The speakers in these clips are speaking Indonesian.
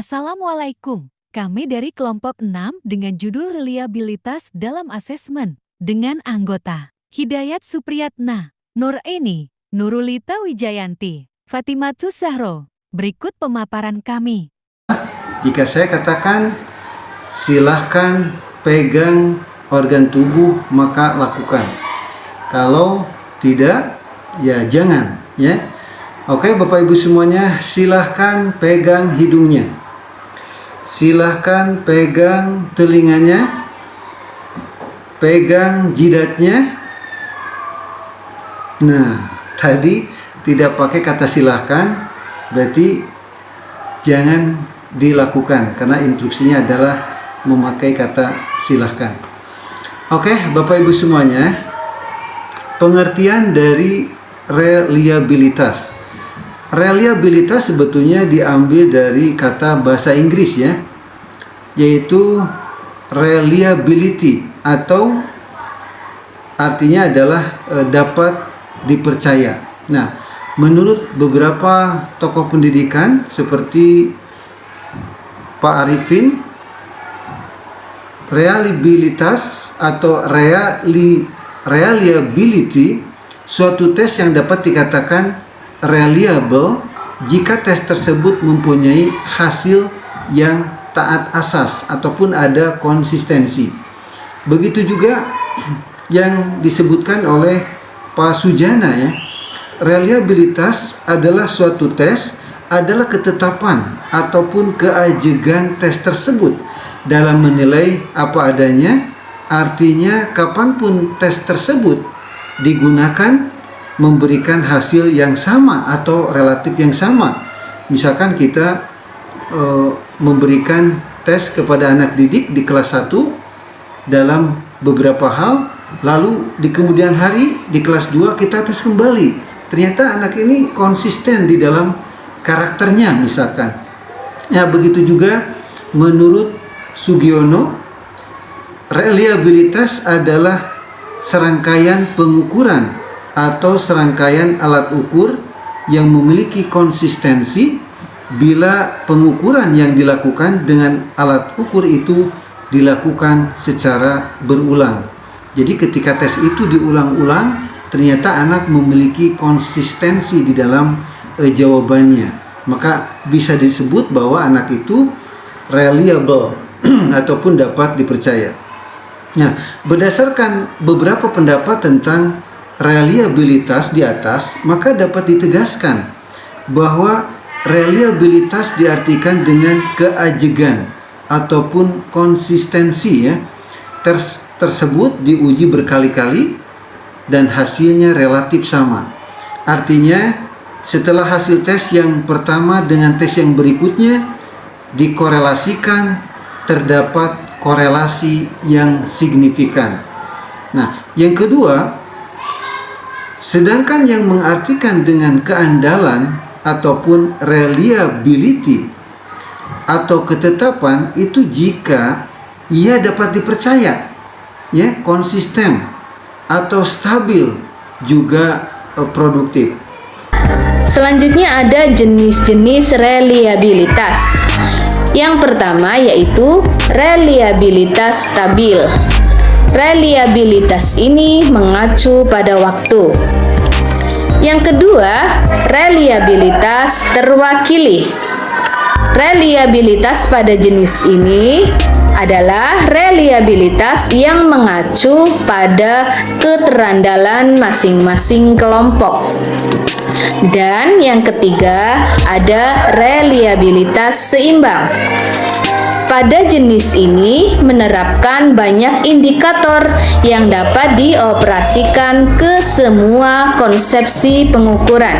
Assalamualaikum. Kami dari kelompok 6 dengan judul Reliabilitas dalam Asesmen dengan anggota Hidayat Supriyatna, Nur Eni, Nurulita Wijayanti, Fatimatus Zahro. Berikut pemaparan kami. Jika saya katakan silahkan pegang organ tubuh, maka lakukan. Kalau tidak, ya jangan, ya. Oke, Bapak Ibu semuanya, silahkan pegang hidungnya. Silahkan pegang telinganya. Pegang jidatnya. Nah, tadi tidak pakai kata silahkan, berarti jangan dilakukan, karena instruksinya adalah memakai kata silahkan. Oke, Bapak Ibu semuanya, pengertian dari reliabilitas. Reliabilitas sebetulnya diambil dari kata bahasa Inggris, ya, yaitu reliability, atau artinya adalah dapat dipercaya. Nah, menurut beberapa tokoh pendidikan seperti Pak Arifin, reliabilitas atau reliability suatu tes yang dapat dikatakan reliable jika tes tersebut mempunyai hasil yang taat asas ataupun ada konsistensi. Begitu juga yang disebutkan oleh Pak Sujana, ya. Reliabilitas adalah suatu tes, adalah ketetapan ataupun keajegan tes tersebut dalam menilai apa adanya. Artinya kapanpun tes tersebut digunakan memberikan hasil yang sama atau relatif yang sama. Misalkan kita memberikan tes kepada anak didik di kelas 1 dalam beberapa hal, lalu di kemudian hari di kelas 2 kita tes kembali. Ternyata anak ini konsisten di dalam karakternya misalkan. Ya, begitu juga menurut Sugiono, reliabilitas adalah serangkaian pengukuran atau serangkaian alat ukur yang memiliki konsistensi bila pengukuran yang dilakukan dengan alat ukur itu dilakukan secara berulang. Jadi ketika tes itu diulang-ulang, ternyata anak memiliki konsistensi di dalam jawabannya, maka bisa disebut bahwa anak itu reliable ataupun dapat dipercaya. Nah, berdasarkan beberapa pendapat tentang reliabilitas di atas, maka dapat ditegaskan bahwa reliabilitas diartikan dengan keajegan ataupun konsistensi, ya. Tersebut diuji berkali-kali dan hasilnya relatif sama. Artinya setelah hasil tes yang pertama dengan tes yang berikutnya dikorelasikan, terdapat korelasi yang signifikan. Nah, yang kedua, sedangkan yang mengartikan dengan keandalan ataupun reliability atau ketetapan itu jika ia dapat dipercaya, ya, konsisten atau stabil, juga produktif. Selanjutnya ada jenis-jenis reliabilitas. Yang pertama yaitu reliabilitas stabil. Reliabilitas ini mengacu pada waktu. Yang kedua, reliabilitas terwakili. Reliabilitas pada jenis ini adalah reliabilitas yang mengacu pada keterandalan masing-masing kelompok. Dan yang ketiga, ada reliabilitas seimbang. Pada jenis ini menerapkan banyak indikator yang dapat dioperasikan ke semua konsepsi pengukuran,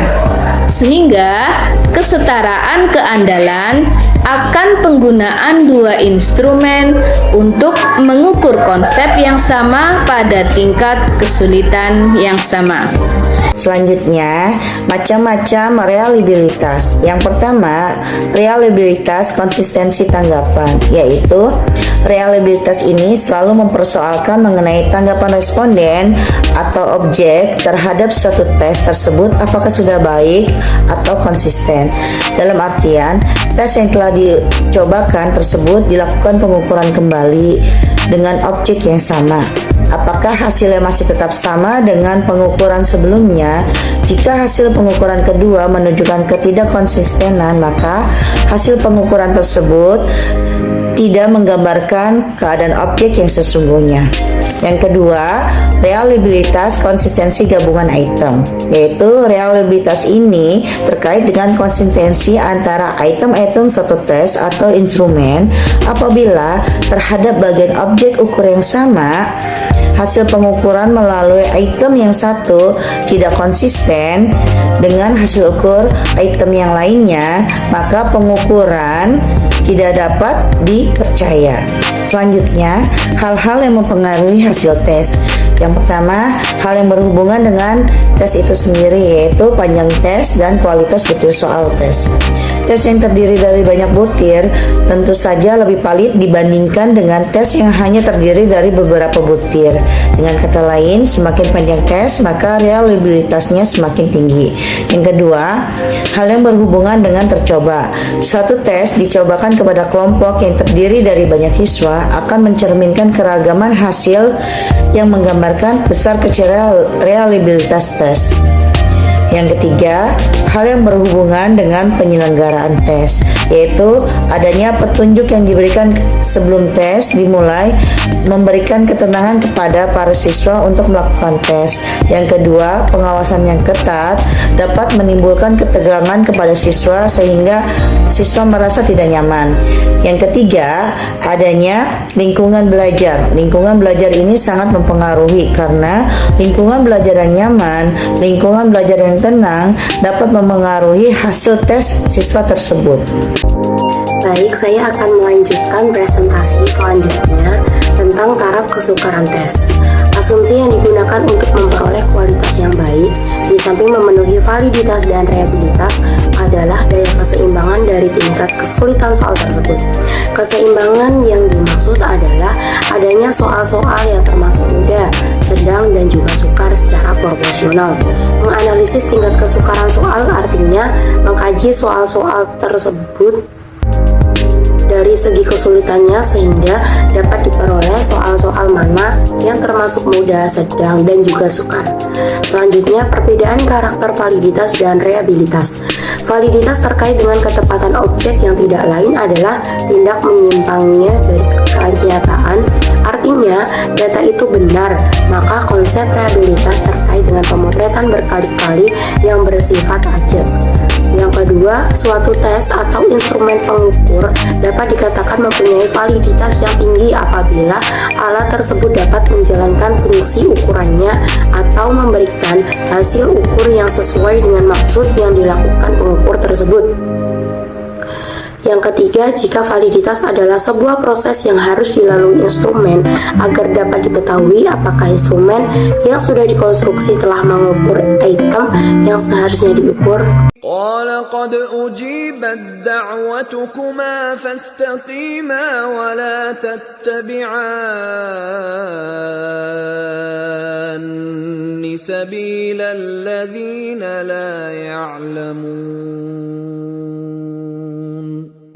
sehingga kesetaraan keandalan akan penggunaan dua instrumen untuk mengukur konsep yang sama pada tingkat kesulitan yang sama. Selanjutnya, macam-macam reliabilitas. Yang pertama, reliabilitas konsistensi tanggapan, yaitu reliabilitas ini selalu mempersoalkan mengenai tanggapan responden atau objek terhadap suatu tes tersebut apakah sudah baik atau konsisten. Dalam artian, tes yang telah dicobakan tersebut dilakukan pengukuran kembali dengan objek yang sama. Apakah hasilnya masih tetap sama dengan pengukuran sebelumnya? Jika hasil pengukuran kedua menunjukkan ketidakkonsistenan, maka hasil pengukuran tersebut tidak menggambarkan keadaan objek yang sesungguhnya. Yang kedua, reliabilitas konsistensi gabungan item, yaitu reliabilitas ini terkait dengan konsistensi antara item-item satu tes atau instrumen apabila terhadap bagian objek ukur yang sama, hasil pengukuran melalui item yang satu tidak konsisten dengan hasil ukur item yang lainnya, maka pengukuran tidak dapat dipercaya. Selanjutnya, hal-hal yang mempengaruhi hasil tes. Yang pertama, hal yang berhubungan dengan tes itu sendiri, yaitu panjang tes dan kualitas butir soal tes. Tes yang terdiri dari banyak butir tentu saja lebih valid dibandingkan dengan tes yang hanya terdiri dari beberapa butir. Dengan kata lain, semakin panjang tes, maka reliabilitasnya semakin tinggi. Yang kedua, hal yang berhubungan dengan tercoba. Suatu tes dicobakan kepada kelompok yang terdiri dari banyak siswa akan mencerminkan keragaman hasil yang menggambarkan besar kecil reliabilitas tes. Yang ketiga, hal yang berhubungan dengan penyelenggaraan tes, yaitu adanya petunjuk yang diberikan sebelum tes dimulai, memberikan ketenangan kepada para siswa untuk melakukan tes. Yang kedua, pengawasan yang ketat dapat menimbulkan ketegangan kepada siswa sehingga siswa merasa tidak nyaman. Yang ketiga, adanya lingkungan belajar. Lingkungan belajar ini sangat mempengaruhi karena lingkungan belajar yang nyaman, lingkungan belajar yang tenang dapat mempengaruhi hasil tes siswa tersebut. Baik, saya akan melanjutkan presentasi selanjutnya tentang taraf kesukaran tes. Asumsi yang digunakan untuk memperoleh kualitas yang baik, di samping memenuhi validitas dan reliabilitas, adalah daya keseimbangan dari tingkat kesulitan soal tersebut. Keseimbangan yang dimaksud adalah adanya soal-soal yang termasuk mudah, sedang, dan juga sukar secara proporsional. Menganalisis tingkat kesukaran soal artinya mengkaji soal-soal tersebut dari segi kesulitannya sehingga dapat diperoleh soal-soal mana yang termasuk mudah, sedang, dan juga sukar. Selanjutnya, perbedaan karakter validitas dan reliabilitas. Validitas terkait dengan ketepatan objek yang tidak lain adalah tindak menyimpangnya dari kenyataan. Artinya, data itu benar, maka konsep reliabilitas terkait dengan pemotretan berkali-kali yang bersifat ajak. Yang kedua, suatu tes atau instrumen pengukur dapat dikatakan mempunyai validitas yang tinggi apabila alat tersebut dapat menjalankan fungsi ukurannya atau memberikan hasil ukur yang sesuai dengan maksud yang dilakukan pengukur tersebut. Yang ketiga, jika validitas adalah sebuah proses yang harus dilalui instrumen agar dapat diketahui apakah instrumen yang sudah dikonstruksi telah mengukur item yang seharusnya diukur. قال قد أجيبت دعوتكما فاستقيما ولا تتبعان سبيل الذين لا يعلمون.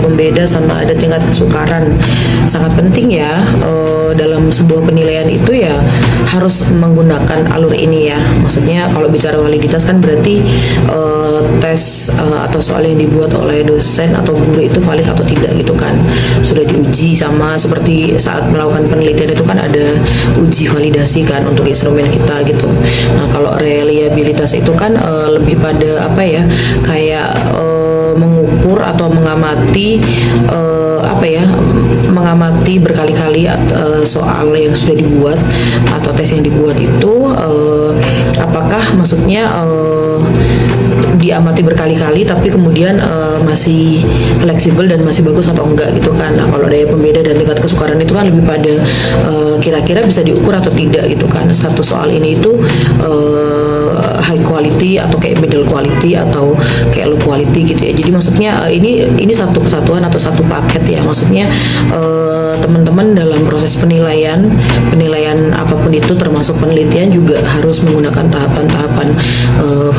Pembeda sama ada tingkat kesukaran sangat penting ya dalam sebuah penilaian itu ya harus menggunakan alur ini ya. Maksudnya kalau bicara validitas kan berarti tes atau soal yang dibuat oleh dosen atau guru itu valid atau tidak gitu kan, sudah diuji. Sama seperti saat melakukan penelitian itu kan ada uji validasi kan untuk instrumen kita gitu. Nah kalau reliabilitas itu kan lebih pada apa ya, kayak mengukur atau mengamati mengamati berkali-kali soal yang sudah dibuat atau tes yang dibuat itu apakah maksudnya diamati berkali-kali tapi kemudian masih fleksibel dan masih bagus atau enggak gitu kan. Nah kalau daya pembeda dan tingkat kesukaran itu kan lebih pada kira-kira bisa diukur atau tidak gitu kan. Satu soal ini itu high quality quality atau kayak middle quality atau kayak low quality gitu ya. Jadi maksudnya ini satu kesatuan atau satu paket ya. Maksudnya teman-teman dalam proses penilaian apapun itu termasuk penelitian juga harus menggunakan tahapan-tahapan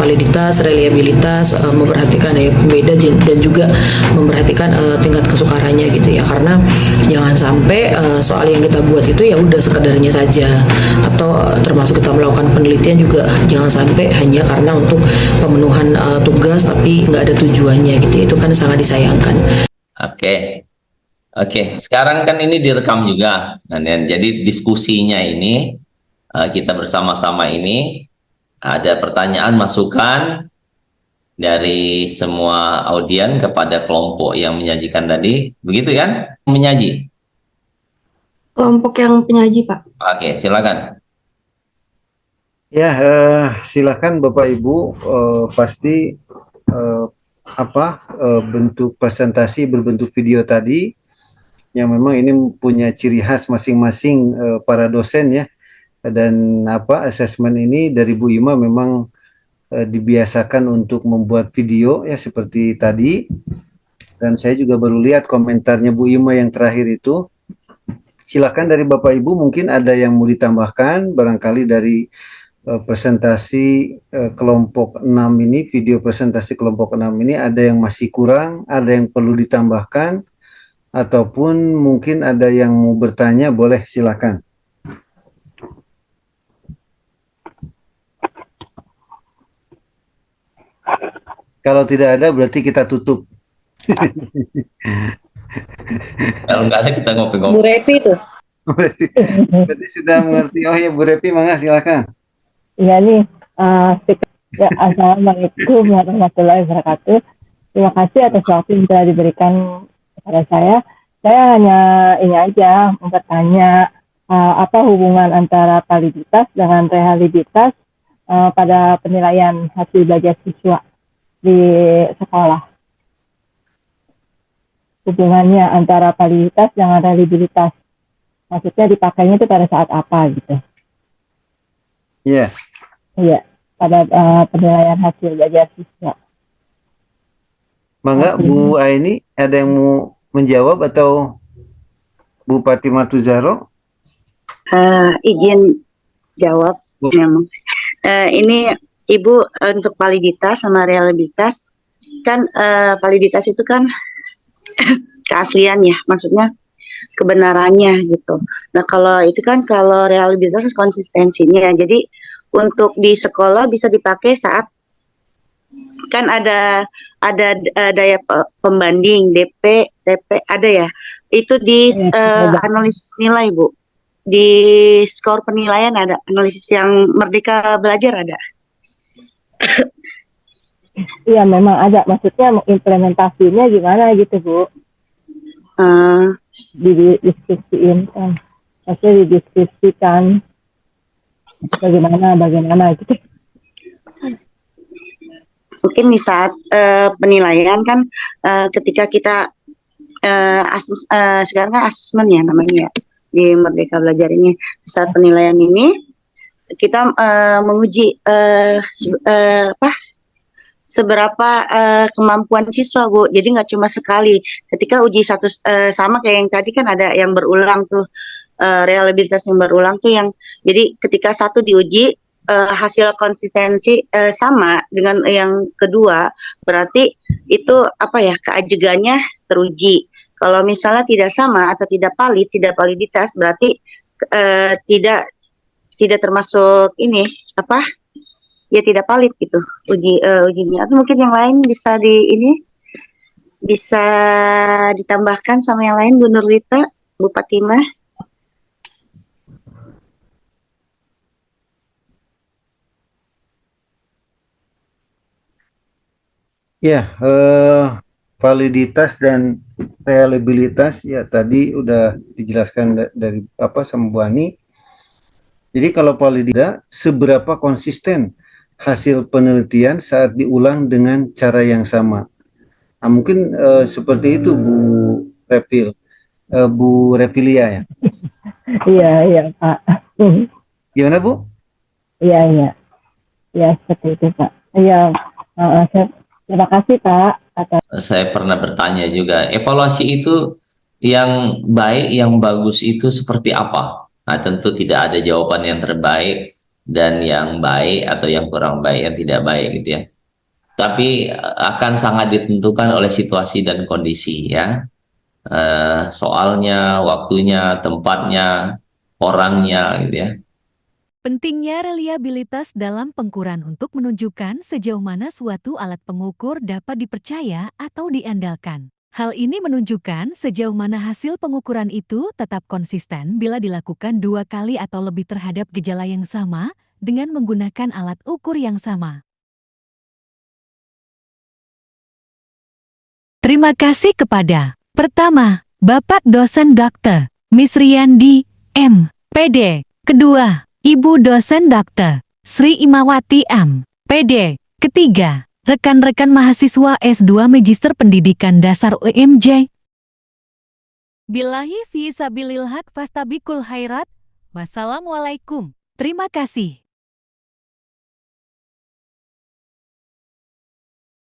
validitas, reliabilitas, memperhatikan daya pembeda dan juga memperhatikan tingkat kesukarannya gitu ya. Karena jangan sampai soal yang kita buat itu ya udah sekedarnya saja, atau termasuk kita melakukan penelitian juga jangan sampai hanya karena untuk pemenuhan tugas tapi nggak ada tujuannya gitu. Itu kan sangat disayangkan. Oke, sekarang kan ini direkam juga, dan jadi diskusinya ini kita bersama-sama ini ada pertanyaan masukan dari semua audien kepada kelompok yang menyajikan tadi, begitu kan? Menyaji. Kelompok yang penyaji, Pak. Oke, silakan. Ya, silakan Bapak Ibu, pasti bentuk presentasi berbentuk video tadi yang memang ini punya ciri khas masing-masing para dosen ya, dan asesmen ini dari Bu Ima memang dibiasakan untuk membuat video ya seperti tadi, dan saya juga baru lihat komentarnya Bu Ima yang terakhir itu. Silakan dari Bapak Ibu mungkin ada yang mau ditambahkan barangkali dari presentasi kelompok 6 ini, video presentasi kelompok 6 ini ada yang masih kurang, ada yang perlu ditambahkan, ataupun mungkin ada yang mau bertanya, boleh silakan. Kalau tidak ada berarti kita tutup. Kalau nggak ada kita ngopi-ngopi. Bu Repi tuh. Berarti sudah mengerti. Oh ya Bu Repi, mangga silakan. Iya nih, ya, Assalamualaikum warahmatullahi wabarakatuh. Terima kasih atas waktu yang telah diberikan kepada saya. Saya hanya ini aja bertanya apa hubungan antara validitas dengan reliabilitas pada penilaian hasil belajar siswa di sekolah. Hubungannya antara validitas dengan reliabilitas. Maksudnya dipakainya itu pada saat apa gitu. Iya. Iya, pada penilaian hasil belajar siswa. Mangga Bu Aini, ada yang mau menjawab atau Bu Fatimah Tuzaro? Izin jawab memang. Ini Ibu untuk validitas sama reliabilitas kan validitas itu kan keaslian ya, maksudnya kebenarannya gitu. Nah kalau itu kan kalau reliabilitas konsistensinya. Jadi untuk di sekolah bisa dipakai saat kan ada daya pembanding DP, TP ada ya. Itu di analisis nilai Bu. Di skor penilaian ada analisis yang Merdeka Belajar ada. Iya memang ada. Maksudnya implementasinya gimana gitu Bu? Didiskusiin kan. Maksudnya didiskusikan bagaimana gitu. Mungkin di saat penilaian kan ketika kita sekarang kan asesmen ya namanya di Merdeka Belajar ini. Di saat penilaian ini kita menguji seberapa kemampuan siswa Bu. Jadi nggak cuma sekali. Ketika uji satu sama kayak yang tadi kan ada yang berulang tuh. Reliabilitas yang berulang tuh yang jadi ketika satu diuji hasil konsistensi sama dengan yang kedua berarti itu keajegannya teruji. Kalau misalnya tidak sama atau tidak validitas berarti tidak termasuk tidak valid gitu ujinya. Atau mungkin yang lain bisa bisa ditambahkan sama yang lain Bu Nurlita, Bu Fatimah. Ya, validitas dan reliabilitas ya tadi udah dijelaskan dari sama Bu Ani. Jadi kalau validitas, seberapa konsisten hasil penelitian saat diulang dengan cara yang sama. Nah, mungkin seperti itu Bu Revilia ya. Iya Pak. Gimana Bu? Iya. Ya, seperti itu, Pak. Iya, terima kasih, Pak, atas Saya pernah bertanya juga, evaluasi itu yang baik, yang bagus itu seperti apa? Nah, tentu tidak ada jawaban yang terbaik dan yang baik atau yang kurang baik, yang tidak baik gitu ya. Tapi akan sangat ditentukan oleh situasi dan kondisi ya. Soalnya, waktunya, tempatnya, orangnya gitu ya. Pentingnya reliabilitas dalam pengukuran untuk menunjukkan sejauh mana suatu alat pengukur dapat dipercaya atau diandalkan. Hal ini menunjukkan sejauh mana hasil pengukuran itu tetap konsisten bila dilakukan 2 kali atau lebih terhadap gejala yang sama dengan menggunakan alat ukur yang sama. Terima kasih kepada pertama, Bapak dosen Dr. Misriandi, M.Pd. Kedua, Ibu dosen Dr. Sri Imawati M. PD. Ketiga, rekan-rekan mahasiswa S2 Magister Pendidikan Dasar UMJ. Billahi fi sabilil haq fastabikul khairat. Wassalamualaikum. Terima kasih.